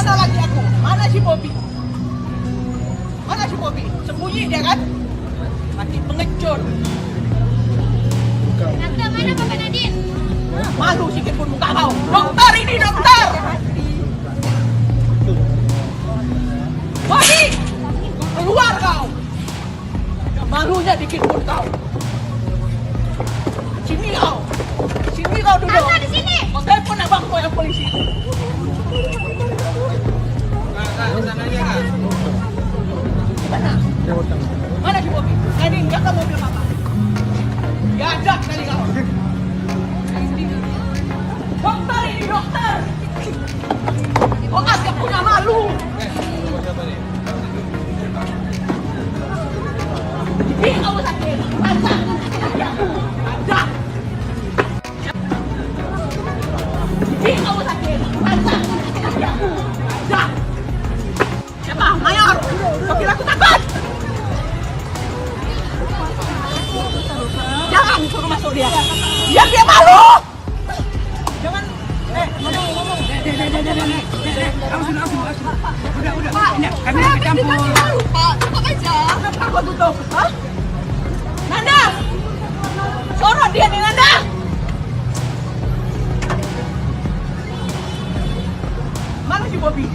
Mana lagi aku? Mana si Bobby? Mana si Bobby? Sembunyi dia kan? Lagi pengecut. Tante, mana Bapak Nadine? Malu sikit pun muka kau. Dokter ini dokter. Bobby, keluar kau. Malunya dikit pun kau. Sini kau. Sini kau duduk. Tante, di sini. Kau telepon abang kau yang polisi. Mana? Mana si Bobby? Nadine, jaga mobil papa. Diajak kali kau. Dokter ini dokter. Kau agak punya malu. Ini kau sakit. Ada. Ada. Ini kau sakit. Ada. Ada. Siapa? Mayor. Kau kira aku takut? Jangan suruh masuk dia. Biar dia malu. Jangan. Ngomong. Udah. Kami campur. Pak, cepat aja. Kenapa kau tutup? Hah? Nanda. Sorot dia nih, Nanda. Mana si Bobby?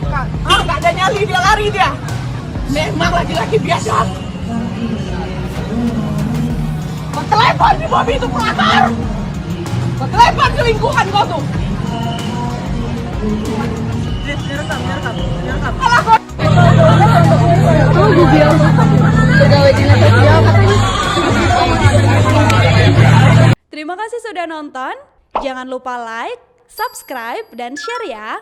Nggak ada nyali, dia lari dia. Memang laki-laki biasa. Kau telepon si Bobby itu pelakor. Kau telepon selingkuhan kau tuh. Direkam. Alah kau. Oh, Google. Pegawai dinas sosial katanya. Terima kasih sudah nonton. Jangan lupa like, subscribe, dan share ya.